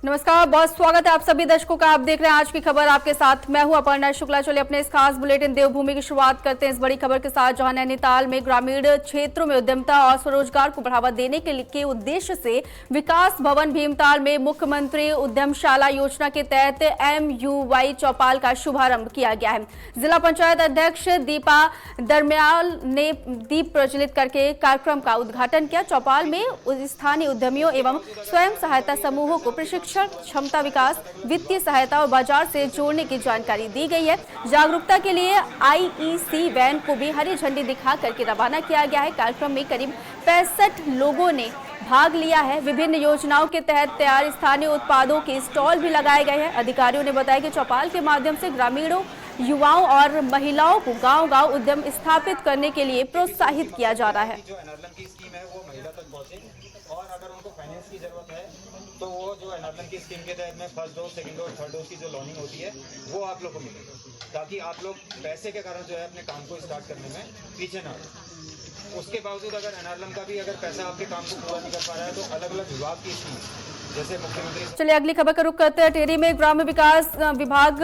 नमस्कार, बहुत स्वागत है आप सभी दर्शकों का। आप देख रहे हैं आज की खबर, आपके साथ मैं हूं अपर्णा शुक्ला। चलिए अपने इस खास बुलेटिन देवभूमि की शुरुआत करते हैं इस बड़ी खबर के साथ, जहां नैनीताल में ग्रामीण क्षेत्रों में उद्यमिता और स्वरोजगार को बढ़ावा देने के उद्देश्य से विकास भवन भीमताल में मुख्यमंत्री उद्यमशाला योजना के तहत MUY चौपाल का शुभारंभ किया गया है। जिला पंचायत अध्यक्ष दीपा दरम्याल ने दीप प्रज्वलित करके कार्यक्रम का उद्घाटन किया। चौपाल में स्थानीय उद्यमियों एवं स्वयं सहायता समूहों को प्रशिक्षण, क्षमता विकास, वित्तीय सहायता और बाजार से जोड़ने की जानकारी दी गई है। जागरूकता के लिए IEC वैन को भी हरी झंडी दिखा करके रवाना किया गया है। कार्यक्रम में करीब 65 लोगों ने भाग लिया है। विभिन्न योजनाओं के तहत तैयार स्थानीय उत्पादों के स्टॉल भी लगाए गए हैं। अधिकारियों ने बताया कि चौपाल के माध्यम से ग्रामीणों, युवाओं और महिलाओं को गांव-गांव उद्यम स्थापित करने के लिए प्रोत्साहित किया जा रहा है। जो एनआरएलएम की स्कीम है वो महिला तक पहुंचे, और अगर उनको फाइनेंस की जरूरत है तो वो जो एनआरएलएम की स्कीम के तहत में first dose, second dose, third dose की जो लॉन्चिंग होती है वो आप लोग को मिले, ताकि आप लोग पैसे के कारण जो है अपने काम को स्टार्ट करने में पीछे ना हो। उसके बावजूद अगर एनआरएलएम का भी अगर पैसा आपके काम को पूरा नहीं कर पा रहा है तो अलग अलग विभाग की स्कीम जैसे मुख्यमंत्री। चलिए अगली खबर का रुख करते हैं। टिहरी में ग्राम्य विकास विभाग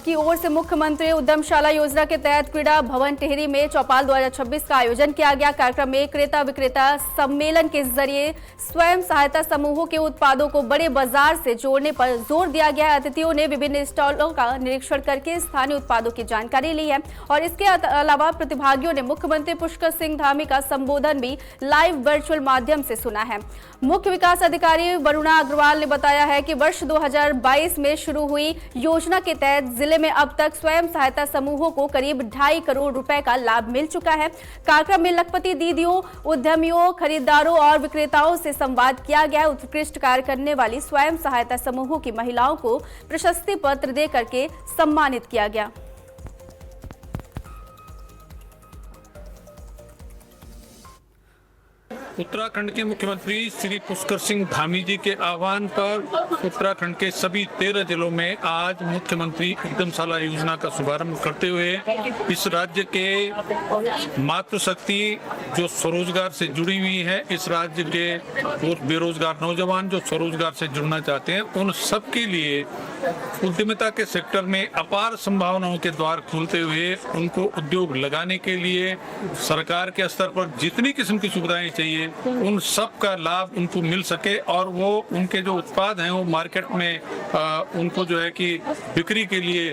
की ओर से मुख्यमंत्री उद्यमशाला योजना के तहत क्रीड़ा भवन टिहरी में चौपाल 2026 का आयोजन किया गया। कार्यक्रम में क्रेता विक्रेता सम्मेलन के जरिए स्वयं सहायता समूहों के उत्पादों को बड़े बाजार से जोड़ने पर जोर दिया गया। अतिथियों ने विभिन्न स्टॉलों का निरीक्षण करके स्थानीय उत्पादों की जानकारी ली है और इसके अलावा प्रतिभागियों ने मुख्यमंत्री पुष्कर सिंह धामी का संबोधन भी लाइव वर्चुअल माध्यम से सुना है। मुख्य विकास अधिकारी वरुणा अग्रवाल ने बताया है कि वर्ष 2022 में शुरू हुई योजना के तहत जिले में अब तक स्वयं सहायता समूहों को करीब 2.5 करोड़ रुपए का लाभ मिल चुका है। कार्यक्रम में लखपति दीदियों, उद्यमियों, खरीदारों और विक्रेताओं से संवाद किया गया। उत्कृष्ट कार्य करने वाली स्वयं सहायता समूहों की महिलाओं को प्रशस्ति पत्र दे करके सम्मानित किया गया। उत्तराखंड के मुख्यमंत्री श्री पुष्कर सिंह धामी जी के आह्वान पर उत्तराखंड के सभी 13 जिलों में आज मुख्यमंत्री उद्यमशाला योजना का शुभारंभ करते हुए इस राज्य के मातृशक्ति जो स्वरोजगार से जुड़ी हुई है, इस राज्य के वो बेरोजगार नौजवान जो स्वरोजगार से जुड़ना चाहते हैं, उन सब के लिए उद्यमिता के सेक्टर में अपार संभावनाओं के द्वार खोलते हुए उनको उद्योग लगाने के लिए सरकार के स्तर पर जितनी किस्म की सुविधाएं चाहिए उन सब का लाभ उनको मिल सके और वो उनके जो उत्पाद हैं वो मार्केट में उनको जो है कि बिक्री के लिए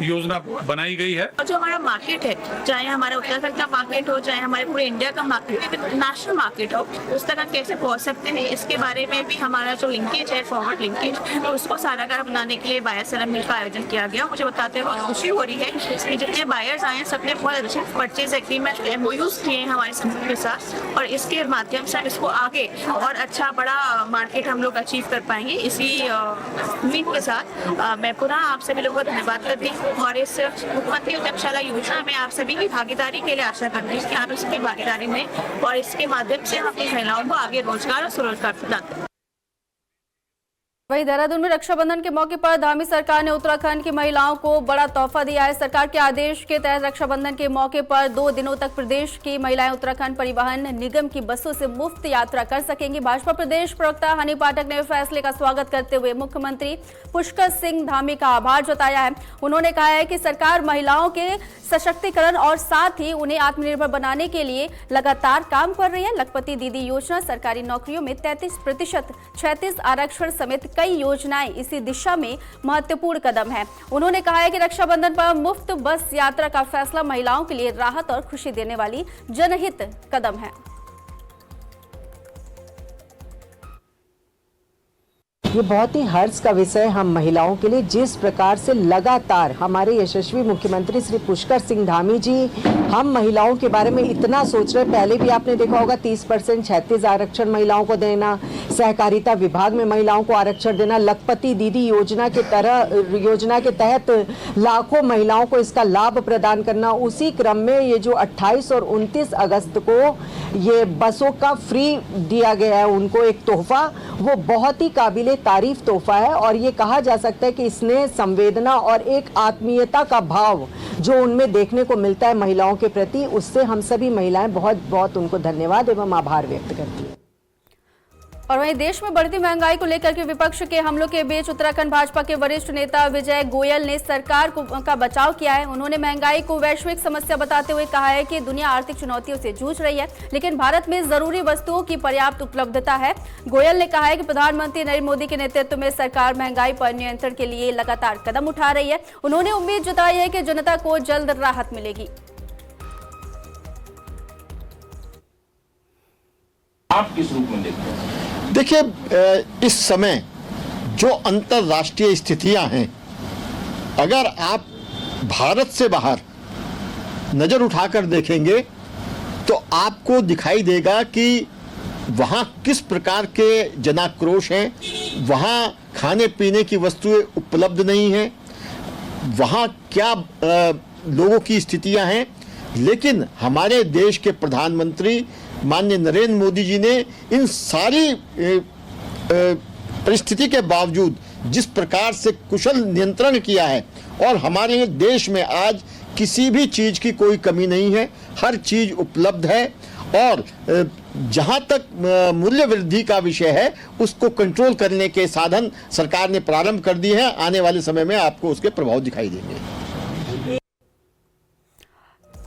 योजना बनाई गई है। जो हमारा मार्केट है, चाहे हमारा उत्तराखंड का मार्केट हो, चाहे हमारे पूरे इंडिया का मार्केट हो, नेशनल मार्केट हो, उस तक हम कैसे पहुंच सकते हैं, इसके बारे में भी हमारा जो लिंकेज है, फॉरवर्ड लिंकेज, तो उसको सारागार बनाने के लिए बायर सेलर मीट का आयोजन किया गया। मुझे बताते हुए खुशी हो रही है कि जितने बायर्स आए सबने बहुत अच्छे परचेज एग्रीमेंट MOUs किए हैं हमारे समूह के साथ, और इसके माध्यम से इसको आगे और अच्छा बड़ा मार्केट हम लोग अचीव कर पाएंगे। इसी उम्मीद के साथ मैं पुनः आप सभी लोगों का धन्यवाद करती हूँ और इस मुख्यमंत्री उद्यमशाला योजना में आप सभी की भागीदारी के लिए आशा करती हूँ कि आप इसकी भागीदारी में और इसके माध्यम से हम अपनी महिलाओं को आगे रोजगार और स्वरोजगार प्रदान करें। वहीं देहरादून में रक्षाबंधन के मौके पर धामी सरकार ने उत्तराखंड की महिलाओं को बड़ा तोहफा दिया है। सरकार के आदेश के तहत रक्षाबंधन के मौके पर 2 दिनों तक प्रदेश की महिलाएं उत्तराखंड परिवहन निगम की बसों से मुफ्त यात्रा कर सकेंगी। भाजपा प्रदेश प्रवक्ता हनी पाठक ने फैसले का स्वागत करते हुए मुख्यमंत्री पुष्कर सिंह धामी का आभार जताया है। उन्होंने कहा है कि सरकार महिलाओं के सशक्तिकरण और साथ ही उन्हें आत्मनिर्भर बनाने के लिए लगातार काम कर रही है। लखपति दीदी योजना, सरकारी नौकरियों में 33%, 36 आरक्षण समेत कई योजनाएं इसी दिशा में महत्वपूर्ण कदम है। उन्होंने कहा है कि रक्षाबंधन पर मुफ्त बस यात्रा का फैसला महिलाओं के लिए राहत और खुशी देने वाली जनहित कदम है। ये बहुत ही हर्ष का विषय हम महिलाओं के लिए, जिस प्रकार से लगातार हमारे यशस्वी मुख्यमंत्री श्री पुष्कर सिंह धामी जी हम महिलाओं के बारे में इतना सोच रहे। पहले भी आपने देखा होगा 30%, 36 आरक्षण महिलाओं को देना, सहकारिता विभाग में महिलाओं को आरक्षण देना, लखपति दीदी योजना के तहत लाखों महिलाओं को इसका लाभ प्रदान करना। उसी क्रम में ये जो 28 और 29 अगस्त को ये बसों का फ्री दिया गया है उनको एक तोहफा, वो बहुत ही काबिले तारीफ तोहफा है और ये कहा जा सकता है कि इसने संवेदना और एक आत्मीयता का भाव जो उनमें देखने को मिलता है महिलाओं के प्रति, उससे हम सभी महिलाएं बहुत बहुत उनको धन्यवाद एवं आभार व्यक्त करती हैं। और वहीं देश में बढ़ती महंगाई को लेकर के विपक्ष के हमलों के बीच उत्तराखंड भाजपा के वरिष्ठ नेता विजय गोयल ने सरकार का बचाव किया है। उन्होंने महंगाई को वैश्विक समस्या बताते हुए कहा है कि दुनिया आर्थिक चुनौतियों से जूझ रही है, लेकिन भारत में जरूरी वस्तुओं की पर्याप्त उपलब्धता है। गोयल ने कहा है कि प्रधानमंत्री नरेंद्र मोदी के नेतृत्व में सरकार महंगाई पर नियंत्रण के लिए लगातार कदम उठा रही है। उन्होंने उम्मीद जताई है कि जनता को जल्द राहत मिलेगी। आप किस रूप में देखते हैं? देखिए, इस समय जो अंतर्राष्ट्रीय स्थितियां हैं, अगर आप भारत से बाहर नज़र उठाकर देखेंगे तो आपको दिखाई देगा कि वहाँ किस प्रकार के जनाक्रोश हैं, वहाँ खाने पीने की वस्तुएं उपलब्ध नहीं हैं, वहाँ क्या लोगों की स्थितियां हैं। लेकिन हमारे देश के प्रधानमंत्री माननीय नरेंद्र मोदी जी ने इन सारी परिस्थिति के बावजूद जिस प्रकार से कुशल नियंत्रण किया है, और हमारे देश में आज किसी भी चीज़ की कोई कमी नहीं है, हर चीज़ उपलब्ध है। और जहाँ तक मूल्य वृद्धि का विषय है, उसको कंट्रोल करने के साधन सरकार ने प्रारंभ कर दिए हैं। आने वाले समय में आपको उसके प्रभाव दिखाई देंगे।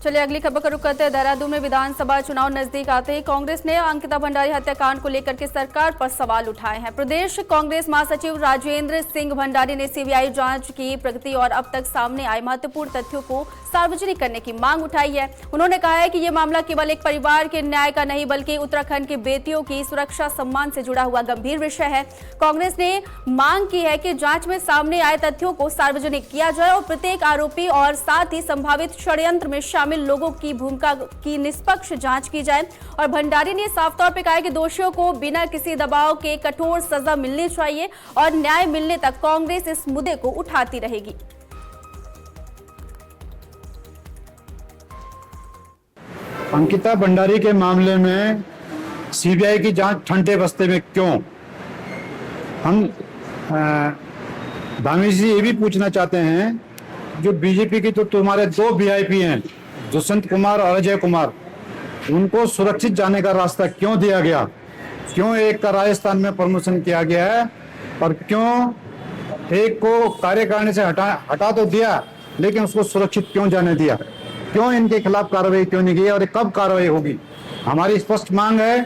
चलिए अगली खबर का रुख करते हैं। देहरादून में विधानसभा चुनाव नजदीक आते ही कांग्रेस ने अंकिता भंडारी हत्याकांड को लेकर के सरकार पर सवाल उठाए हैं। प्रदेश कांग्रेस महासचिव राजेंद्र सिंह भंडारी ने सीबीआई जांच की प्रगति और अब तक सामने आए महत्वपूर्ण तथ्यों को सार्वजनिक करने की मांग उठाई है। उन्होंने कहा है कि यह मामला केवल एक परिवार के न्याय का नहीं, बल्कि उत्तराखंड की बेटियों की सुरक्षा सम्मान से जुड़ा हुआ गंभीर विषय है। कांग्रेस ने मांग की है कि जांच में सामने आए तथ्यों को सार्वजनिक किया जाए और प्रत्येक आरोपी और साथ ही संभावित षड्यंत्र में शामिल लोगों की भूमिका की निष्पक्ष जांच की जाए। और भंडारी ने साफ तौर पर कहा है कि दोषियों को बिना किसी दबाव के कठोर सजा मिलनी चाहिए और न्याय मिलने तक कांग्रेस इस मुद्दे को उठाती रहेगी। अंकिता भंडारी के मामले में सीबीआई की जांच ठंडे बस्ते में क्यों? हम धामी जी ये भी पूछना चाहते हैं, जो बीजेपी की तो तुम्हारे दो वीआईपी हैं, दुष्यंत कुमार और अजय कुमार, उनको सुरक्षित जाने का रास्ता क्यों दिया गया? क्यों एक का राजस्थान में प्रमोशन किया गया है और क्यों एक को कार्यकारिणी से हटा तो दिया, लेकिन उसको सुरक्षित क्यों जाने दिया? क्यों इनके खिलाफ कार्रवाई क्यों नहीं की और कब कार्रवाई होगी? हमारी स्पष्ट मांग है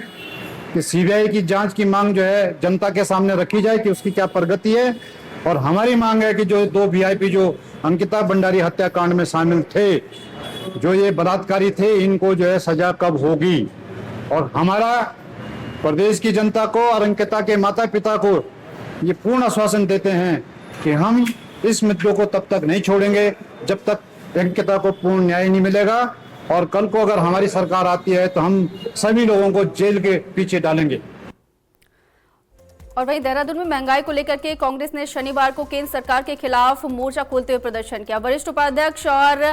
कि सीबीआई की जांच की मांग जो है जनता के सामने रखी जाए कि उसकी क्या प्रगति है। और हमारी मांग है कि जो दो वीआईपी जो अंकिता भंडारी हत्याकांड में शामिल थे, जो ये बलात्कारी थे, इनको जो है सजा कब होगी। और हमारा प्रदेश की जनता को और अंकिता के माता पिता को ये पूर्ण आश्वासन देते हैं कि हम इस मुद्दों को तब तक नहीं छोड़ेंगे जब तक अंकिता को पूर्ण न्याय नहीं मिलेगा। और कल को अगर हमारी सरकार आती है तो हम सभी लोगों को जेल के पीछे डालेंगे। और वहीं देहरादून में महंगाई को लेकर के कांग्रेस ने शनिवार को केंद्र सरकार के खिलाफ मोर्चा खोलते हुए प्रदर्शन किया। वरिष्ठ उपाध्यक्ष और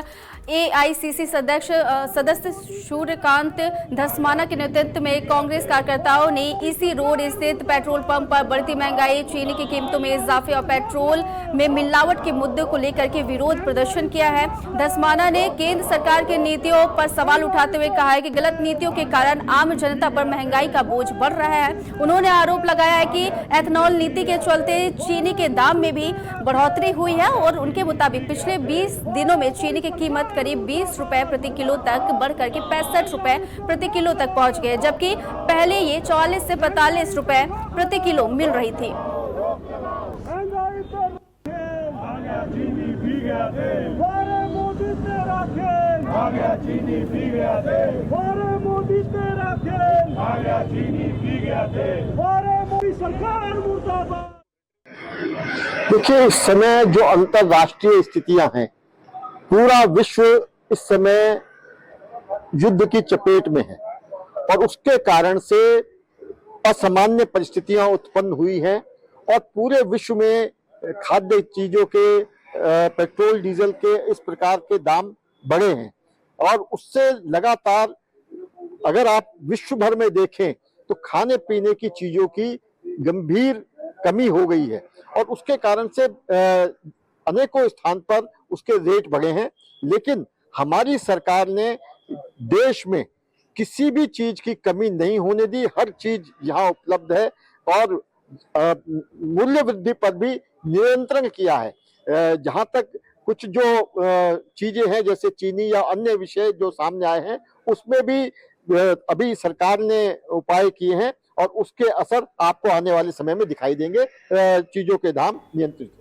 एआईसीसी सदस्य सूर्यकांत धस्माना के नेतृत्व में कांग्रेस कार्यकर्ताओं ने ईसी रोड स्थित पेट्रोल पंप पर बढ़ती महंगाई, चीनी की कीमतों में इजाफे और पेट्रोल में मिलावट के मुद्दे को लेकर के विरोध प्रदर्शन किया है। धस्माना ने केंद्र सरकार की नीतियों पर सवाल उठाते हुए कहा है कि गलत नीतियों के कारण आम जनता पर महंगाई का बोझ बढ़ रहा है। उन्होंने आरोप लगाया है कि एथनॉल नीति के चलते चीनी के दाम में भी बढ़ोतरी हुई है और उनके मुताबिक पिछले 20 दिनों में चीनी की कीमत करीब 20 रुपए प्रति किलो तक बढ़कर के 65 रुपए प्रति किलो तक पहुंच गए, जबकि पहले ये 44 से 45 रुपए प्रति किलो मिल रही थी। देखिए, इस समय जो अंतर्राष्ट्रीय स्थितियां हैं, पूरा विश्व इस समय युद्ध की चपेट में है और उसके कारण से असामान्य परिस्थितियां उत्पन्न हुई हैं और पूरे विश्व में खाद्य चीजों के, पेट्रोल डीजल के इस प्रकार के दाम बढ़े हैं। और उससे लगातार अगर आप विश्व भर में देखें तो खाने पीने की चीजों की गंभीर कमी हो गई है और उसके कारण से अनेकों स्थान पर उसके रेट बढ़े हैं। लेकिन हमारी सरकार ने देश में किसी भी चीज की कमी नहीं होने दी, हर चीज यहाँ उपलब्ध है। और मूल्य वृद्धि पर भी नियंत्रण किया है। जहां तक कुछ जो चीजें हैं जैसे चीनी या अन्य विषय जो सामने आए हैं उसमें भी अभी सरकार ने उपाय किए हैं और उसके असर आपको आने वाले समय में दिखाई देंगे। चीजों के दाम नियंत्रित।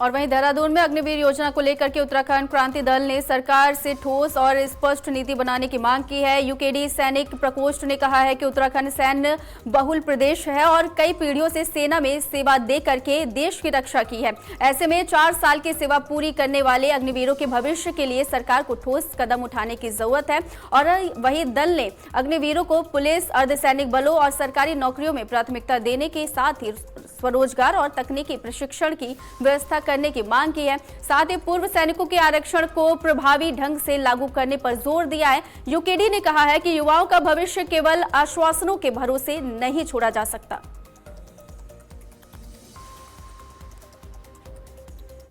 और वहीं देहरादून में अग्निवीर योजना को लेकर के उत्तराखंड क्रांति दल ने सरकार से ठोस और स्पष्ट नीति बनाने की मांग की है। यूकेडी सैनिक प्रकोष्ठ ने कहा है कि उत्तराखंड सैन्य बहुल प्रदेश है और कई पीढ़ियों से सेना में सेवा दे करके देश की रक्षा की है। ऐसे में 4 साल की सेवा पूरी करने वाले अग्निवीरों के भविष्य के लिए सरकार को ठोस कदम उठाने की जरूरत है। और वहीं दल ने अग्निवीरों को पुलिस, अर्धसैनिक बलों और सरकारी नौकरियों में प्राथमिकता देने के साथ ही स्वरोजगार और तकनीकी प्रशिक्षण की व्यवस्था करने की मांग की है। साथ ही पूर्व सैनिकों के आरक्षण को प्रभावी ढंग से लागू करने पर जोर दिया है। यूकेडी ने कहा है कि युवाओं का भविष्य केवल आश्वासनों के भरोसे नहीं छोड़ा जा सकता।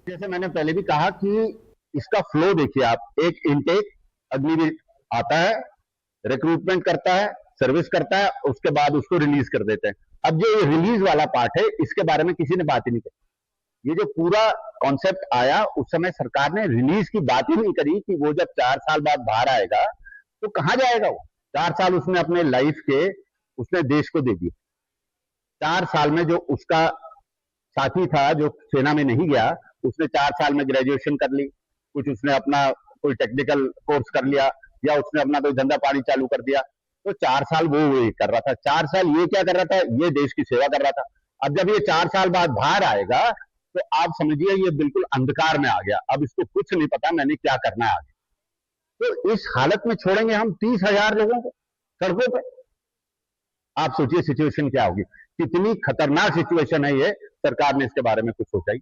जैसे मैंने पहले भी कहा कि इसका फ्लो देखिए आप, एक इनटेक अग्निवीर आता है, रिक्रूटमेंट करता है, सर्विस करता है, उसके बाद उसको रिलीज कर देते हैं। अब जो ये रिलीज वाला पार्ट है इसके बारे में किसी ने बात ही नहीं करी। ये जो पूरा कॉन्सेप्ट आया उस समय सरकार ने रिलीज की बात ही नहीं करी कि वो जब 4 साल बाद बाहर आएगा तो कहां जाएगा। वो 4 साल उसने अपने लाइफ के उसने देश को दे दिए। 4 साल में जो उसका साथी था जो सेना में नहीं गया उसने 4 साल में ग्रेजुएशन कर ली, कुछ उसने अपना कोई टेक्निकल कोर्स कर लिया या उसने अपना कोई धंधा पानी चालू कर दिया। तो 4 साल वो कर रहा था, 4 साल ये क्या कर रहा था, ये देश की सेवा कर रहा था। अब जब ये 4 साल बाद बाहर आएगा तो आप समझिए ये बिल्कुल अंधकार में आ गया। अब इसको कुछ नहीं पता मैंने क्या करना है आगे। तो इस हालत में छोड़ेंगे हम 30,000 लोगों को सड़कों पे। आप सोचिए सिचुएशन क्या होगी, कितनी खतरनाक सिचुएशन है ये। सरकार ने इसके बारे में कुछ सोचा ही।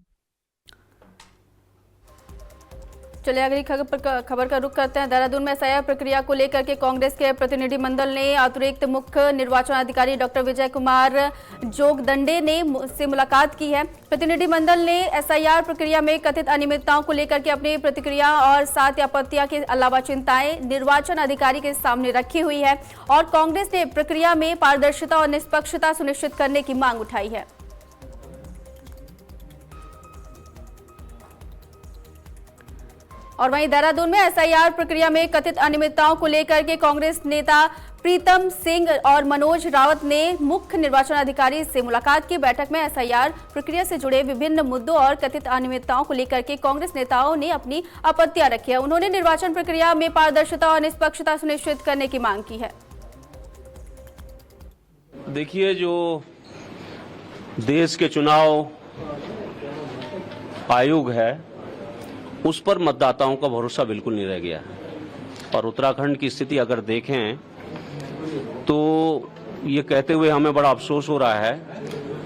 चलिए अगली खबर का रुख करते हैं। देहरादून में एसआईआर प्रक्रिया को लेकर के कांग्रेस के प्रतिनिधिमंडल ने अतिरिक्त मुख्य निर्वाचन अधिकारी डॉक्टर विजय कुमार जोगदंडे ने से मुलाकात की है। प्रतिनिधिमंडल ने एसआईआर प्रक्रिया में कथित अनियमितताओं को लेकर के अपनी प्रतिक्रिया और साथ आपत्तियां के अलावा चिंताएं निर्वाचन अधिकारी के सामने रखी हुई है और कांग्रेस ने प्रक्रिया में पारदर्शिता और निष्पक्षता सुनिश्चित करने की मांग उठाई है। और वहीं देहरादून में एसआईआर प्रक्रिया में कथित अनियमितताओं को लेकर के कांग्रेस नेता प्रीतम सिंह और मनोज रावत ने मुख्य निर्वाचन अधिकारी से मुलाकात की। बैठक में एसआईआर प्रक्रिया से जुड़े विभिन्न मुद्दों और कथित अनियमितताओं को लेकर के कांग्रेस नेताओं ने अपनी आपत्तियां रखी है। उन्होंने निर्वाचन प्रक्रिया में पारदर्शिता और निष्पक्षता सुनिश्चित करने की मांग की है। देखिए, जो देश के चुनाव आयोग है उस पर मतदाताओं का भरोसा बिल्कुल नहीं रह गया है। और उत्तराखंड की स्थिति अगर देखें तो ये कहते हुए हमें बड़ा अफसोस हो रहा है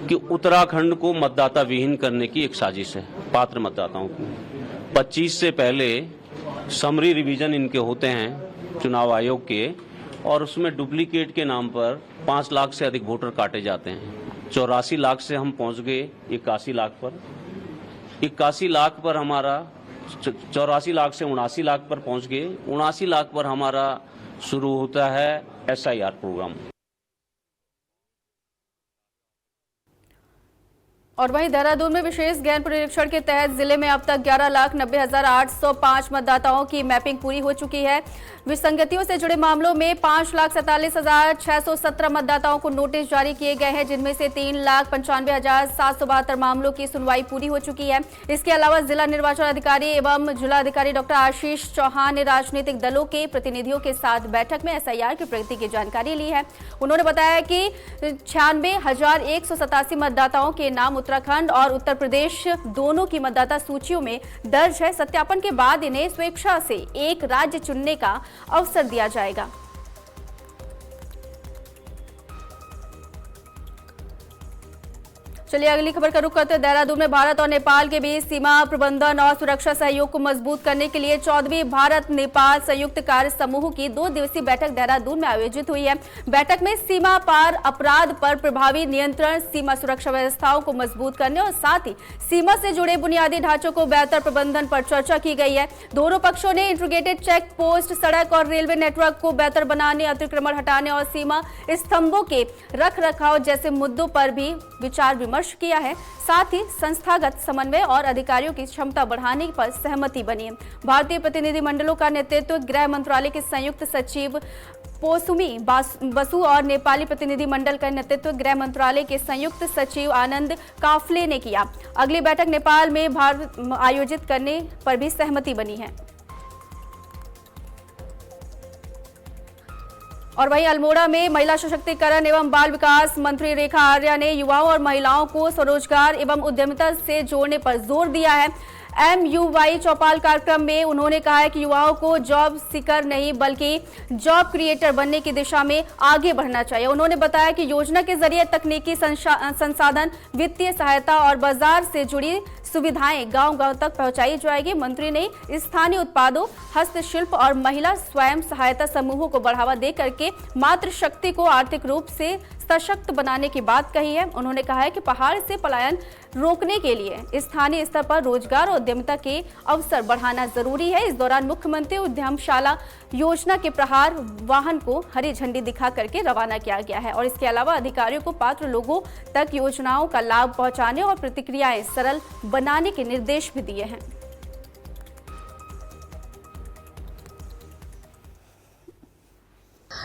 कि उत्तराखंड को मतदाता विहीन करने की एक साजिश है पात्र मतदाताओं की। 25 से पहले समरी रिवीजन इनके होते हैं चुनाव आयोग के, और उसमें डुप्लीकेट के नाम पर 5 लाख से अधिक वोटर काटे जाते हैं। 84 लाख से हम पहुंच गए 81 लाख पर। 81 लाख पर हमारा 84 लाख से 79 लाख पर पहुंच गए। 79 लाख पर हमारा शुरू होता है एसआईआर प्रोग्राम। और वहीं देहरादून में विशेष गहन पुनरीक्षण के तहत जिले में अब तक 11,90,805 मतदाताओं की मैपिंग पूरी हो चुकी है। विसंगतियों से जुड़े मामलों में 5,47,617 मतदाताओं को नोटिस जारी किए गए हैं, जिनमें से 3,95,772 मामलों की सुनवाई पूरी हो चुकी है। इसके अलावा जिला निर्वाचन अधिकारी एवं जिलाधिकारी डॉक्टर आशीष चौहान ने राजनीतिक दलों के प्रतिनिधियों के साथ बैठक में एसआईआर की प्रगति की जानकारी ली है। उन्होंने बताया कि 96,187 मतदाताओं के नाम उत्तराखंड और उत्तर प्रदेश दोनों की मतदाता सूचियों में दर्ज है। सत्यापन के बाद इन्हें स्वेच्छा से एक राज्य चुनने का अवसर दिया जाएगा। चलिए अगली खबर का रुख करते हैं। देहरादून में भारत और नेपाल के बीच सीमा प्रबंधन और सुरक्षा सहयोग को मजबूत करने के लिए 14वीं भारत नेपाल संयुक्त कार्य समूह की 2 दिवसीय बैठक देहरादून में आयोजित हुई है। बैठक में सीमा पार अपराध पर प्रभावी नियंत्रण, सीमा सुरक्षा व्यवस्थाओं को मजबूत करने और साथ ही सीमा से जुड़े बुनियादी ढांचों को बेहतर प्रबंधन पर चर्चा की गई है। दोनों पक्षों ने इंटीग्रेटेड चेक पोस्ट, सड़क और रेलवे नेटवर्क को बेहतर बनाने, अतिक्रमण हटाने और सीमा स्तंभों के रख रखाव जैसे मुद्दों पर भी विचार विमर्श किया है। साथ ही संस्थागत समन्वय और अधिकारियों की क्षमता बढ़ाने पर सहमति बनी है। भारतीय प्रतिनिधिमंडलों का नेतृत्व गृह मंत्रालय के संयुक्त सचिव पोसुमी बसु और नेपाली प्रतिनिधिमंडल का नेतृत्व गृह मंत्रालय के संयुक्त सचिव आनंद काफले ने किया। अगली बैठक नेपाल में आयोजित करने पर भी सहमति बनी है। और वहीं अल्मोड़ा में महिला सशक्तिकरण एवं बाल विकास मंत्री रेखा आर्या ने युवाओं और महिलाओं को स्वरोजगार एवं उद्यमिता से जोड़ने पर जोर दिया है। MUY चौपाल कार्यक्रम में उन्होंने कहा है कि युवाओं को जॉब सीकर नहीं बल्कि जॉब क्रिएटर बनने की दिशा में आगे बढ़ना चाहिए। उन्होंने बताया कि योजना के जरिए तकनीकी संसाधन, वित्तीय सहायता और बाजार से जुड़ी सुविधाएं गांव-गांव तक पहुंचाई जाएगी। मंत्री ने स्थानीय उत्पादों, हस्तशिल्प और महिला स्वयं सहायता समूहों को बढ़ावा दे करके मातृशक्ति को आर्थिक रूप से सशक्त बनाने की बात कही है। उन्होंने कहा है कि पहाड़ से पलायन रोकने के लिए स्थानीय स्तर पर रोजगार और उद्यमिता के अवसर बढ़ाना जरूरी है। इस दौरान मुख्यमंत्री उद्यमशाला योजना के प्रहार वाहन को हरी झंडी दिखा करके रवाना किया गया है और इसके अलावा अधिकारियों को पात्र लोगों तक योजनाओं का लाभ पहुंचाने और प्रतिक्रियाएं सरल बनाने के निर्देश भी दिए हैं।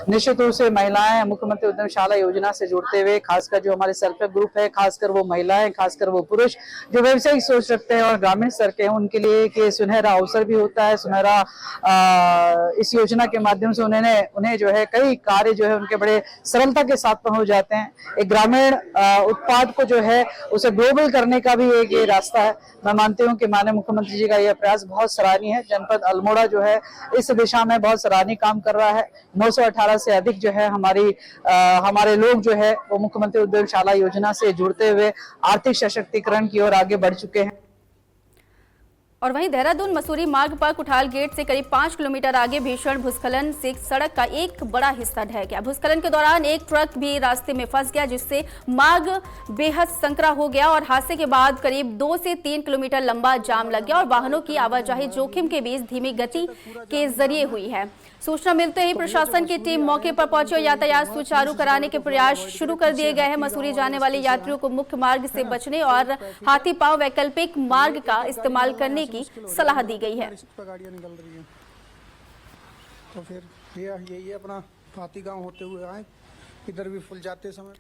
निश्चित रूप से महिलाएं मुख्यमंत्री उद्यमशाला योजना से जुड़ते हुए, खासकर जो हमारे सेल्फ हेल्प ग्रुप है, खासकर वो महिलाएं, खासकर वो पुरुष जो व्यवसायिक सोच रखते हैं और ग्रामीण स्तर के हैं, उनके लिए एक सुनहरा अवसर भी होता है। सुनहरा इस योजना के माध्यम से उन्हें जो है कई कार्य जो है उनके बड़े सरलता के साथ हो जाते हैं। एक ग्रामीण उत्पाद को जो है उसे ग्लोबल करने का भी एक ये रास्ता है। मैं मानती हूँ कि माननीय मुख्यमंत्री जी का यह प्रयास बहुत सराहनीय है। जनपद अल्मोड़ा जो है इस दिशा में बहुत सराहनीय काम कर रहा है। 918 से अधिक जो है हमारे लोग जो है वो मुख्यमंत्री उद्यमशाला योजना से जुड़ते हुए आर्थिक सशक्तिकरण की ओर आगे बढ़ चुके हैं। और वहीं देहरादून मसूरी मार्ग पर कुठाल गेट से करीब 5 किलोमीटर आगे भीषण भूस्खलन से सड़क का एक बड़ा हिस्सा ढह गया। भूस्खलन के दौरान एक ट्रक भी रास्ते में फंस गया, जिससे मार्ग बेहद संकरा हो गया और हादसे के बाद करीब 2 से 3 किलोमीटर लंबा जाम लग गया और वाहनों की आवाजाही जोखिम के बीच धीमी गति के जरिए हुई है। सूचना मिलते ही प्रशासन की टीम मौके पर पहुंची और यातायात सुचारू कराने के प्रयास शुरू कर दिए गए हैं। मसूरी जाने वाले यात्रियों को मुख्य मार्ग से बचने और हाथी पांव वैकल्पिक मार्ग का इस्तेमाल करने की सलाह दी गई है। गाड़ियां निकल रही हैं तो फिर यही अपना हाथी गांव होते हुए आए, इधर भी फुल जाते समय।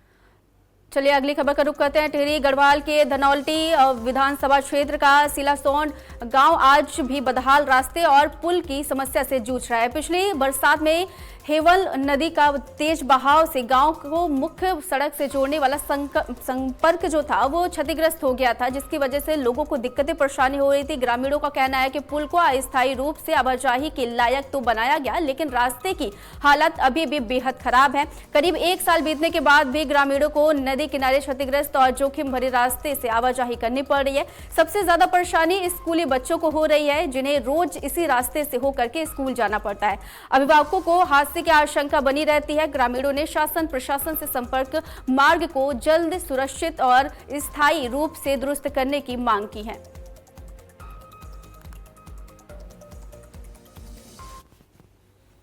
चलिए अगली खबर का रुख करते हैं। टिहरी गढ़वाल के धनौल्टी विधानसभा क्षेत्र का सिलासोंड गांव आज भी बदहाल रास्ते और पुल की समस्या से जूझ रहा है। पिछली बरसात में हेवल नदी का तेज बहाव से गांव को मुख्य सड़क से जोड़ने वाला संपर्क जो था वो क्षतिग्रस्त हो गया था, जिसकी वजह से लोगों को दिक्कतें परेशानी हो रही थी। ग्रामीणों का कहना है कि पुल को अस्थायी रूप से आवाजाही के लायक तो बनाया गया, लेकिन रास्ते की हालत अभी भी बेहद खराब है। करीब 1 साल बीतने के बाद भी ग्रामीणों को नदी किनारे क्षतिग्रस्त और जोखिम भरे रास्ते से आवाजाही करनी पड़ रही है। सबसे ज्यादा परेशानी स्कूली बच्चों को हो रही है, जिन्हें रोज इसी रास्ते से होकर के स्कूल जाना पड़ता है। अभिभावकों को हादसे की आशंका बनी रहती है। ग्रामीणों ने शासन प्रशासन से संपर्क मार्ग को जल्द सुरक्षित और स्थायी रूप से दुरुस्त करने की मांग की है।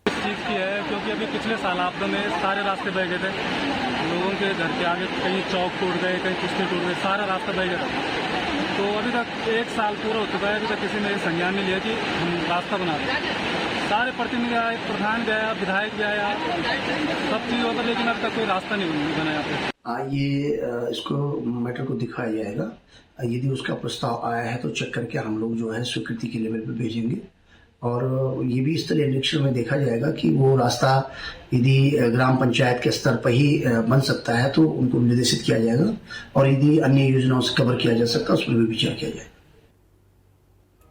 चीज की है क्योंकि अभी पिछले साल आपदा में सारे रास्ते बह गए थे। लोगों के घर के आगे कहीं चौक टूट गए, कहीं कुश्ते टूट गए, सारा रास्ता बह गया था। तो अभी तक 1 साल पूरा हो चुका है, अभी तक किसी ने संज्ञान नहीं लिया कि हम रास्ता बना दें। सारे प्रतिनिधि आए, प्रधान भी आया, विधायक भी आया, सब चीज होता, लेकिन अब तक कोई रास्ता नहीं बना यहाँ पे। ये इसको मैटर को दिखाया जाएगा। यदि उसका प्रस्ताव आया है तो चेक करके हम लोग जो है स्वीकृति के लेवल पे भेजेंगे और ये भी स्तरीय निरीक्षण में देखा जाएगा कि वो रास्ता यदि ग्राम पंचायत के स्तर पर ही बन सकता है तो उनको निर्देशित किया जाएगा और यदि अन्य योजनाओं से कवर किया जा सकता है उस पर भी विचार किया जाएगा।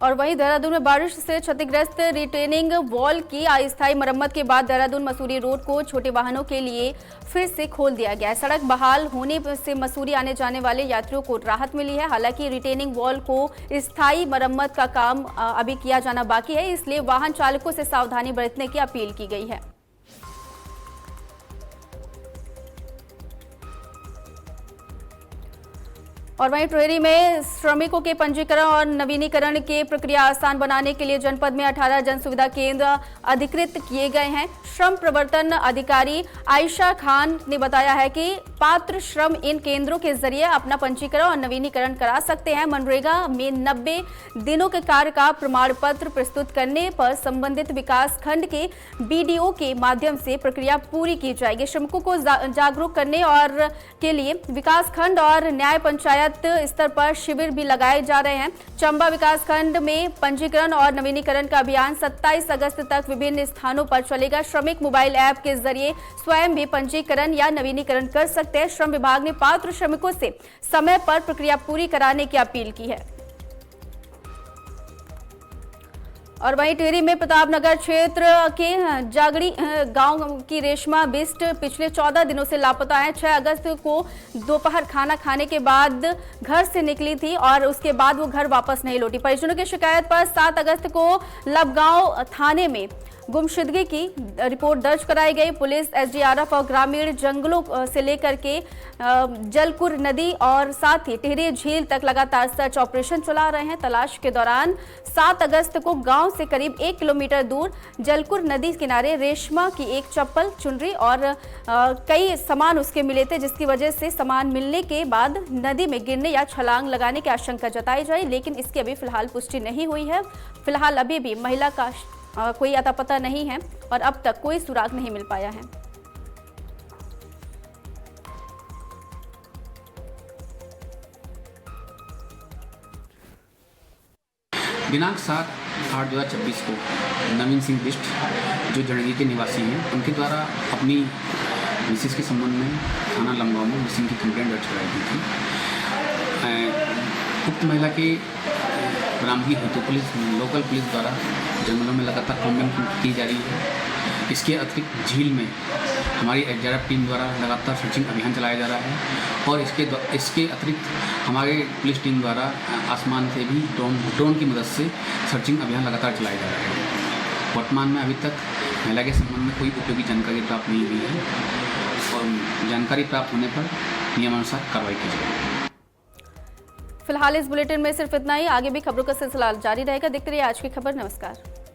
और वहीं देहरादून में बारिश से क्षतिग्रस्त रिटेनिंग वॉल की अस्थायी मरम्मत के बाद देहरादून मसूरी रोड को छोटे वाहनों के लिए फिर से खोल दिया गया है। सड़क बहाल होने से मसूरी आने जाने वाले यात्रियों को राहत मिली है। हालांकि रिटेनिंग वॉल को स्थायी मरम्मत का काम अभी किया जाना बाकी है, इसलिए वाहन चालकों से सावधानी बरतने की अपील की गई है। और वहीं टिहरी में श्रमिकों के पंजीकरण और नवीनीकरण की प्रक्रिया आसान बनाने के लिए जनपद में 18 जन सुविधा केंद्र अधिकृत किए गए हैं। श्रम प्रवर्तन अधिकारी आयशा खान ने बताया है कि पात्र श्रम इन केंद्रों के जरिए अपना पंजीकरण और नवीनीकरण करा सकते हैं। मनरेगा में 90 दिनों के कार्य का प्रमाण पत्र प्रस्तुत करने पर संबंधित विकास खंड के बीडीओ के माध्यम से प्रक्रिया पूरी की जाएगी। श्रमिकों को जागरूक करने और के लिए विकास खंड और न्याय पंचायत स्तर पर शिविर भी लगाए जा रहे हैं। चंबा विकास खंड में पंजीकरण और नवीनीकरण का अभियान 27 अगस्त तक विभिन्न स्थानों पर चलेगा। श्रमिक मोबाइल ऐप के जरिए स्वयं भी पंजीकरण या नवीनीकरण कर सकते हैं। श्रम विभाग ने पात्र श्रमिकों से समय पर प्रक्रिया पूरी कराने की अपील की है। और वहीं टिहरी में प्रतापनगर क्षेत्र के जागड़ी गांव की रेशमा बिस्ट पिछले 14 दिनों से लापता है। 6 अगस्त को दोपहर खाना खाने के बाद घर से निकली थी और उसके बाद वो घर वापस नहीं लौटी। परिजनों की शिकायत पर 7 अगस्त को लबगांव थाने में गुमशुदगी की रिपोर्ट दर्ज कराई गई। पुलिस, एसडीआरएफ और ग्रामीण जंगलों से लेकर के जलकुर नदी और साथ ही टिहरी झील तक लगातार सर्च ऑपरेशन चला रहे हैं। तलाश के दौरान 7 अगस्त को गांव से करीब 1 किलोमीटर दूर जलकुर नदी किनारे रेशमा की एक चप्पल, चुनरी और कई सामान उसके मिले थे, जिसकी वजह से सामान मिलने के बाद नदी में गिरने या छलांग लगाने की आशंका जताई जाए, लेकिन इसकी अभी फिलहाल पुष्टि नहीं हुई है। फिलहाल अभी भी महिला का कोई अता पता नहीं है और अब तक कोई सुराग नहीं मिल पाया है। दिनांक 7/8/2024 को नवीन सिंह बिष्ट जो जड़गी के निवासी हैं, उनके द्वारा अपनी मिसेस के संबंध में थाना लंबाव में मिसिंग की कंप्लेंट दर्ज कराई गई थी। उक्त महिला के बरामदगी हेतु लोकल पुलिस द्वारा जंगलों में लगातार कॉम्बिंग की जा रही है। इसके अतिरिक्त झील में हमारी एसडीआरएफ टीम द्वारा लगातार सर्चिंग अभियान चलाया जा रहा है और इसके अतिरिक्त हमारे पुलिस टीम द्वारा आसमान से भी ड्रोन की मदद से सर्चिंग अभियान लगातार चलाया जा रहा है। वर्तमान में अभी तक महिला के संबंध में कोई उपयोगी जानकारी प्राप्त नहीं हुई है और जानकारी प्राप्त होने पर नियमानुसार कार्रवाई की जाएगी। फिलहाल इस बुलेटिन में सिर्फ इतना ही। आगे भी खबरों का सिलसिला जारी रहेगा। देखते रहिए आज की खबर। नमस्कार।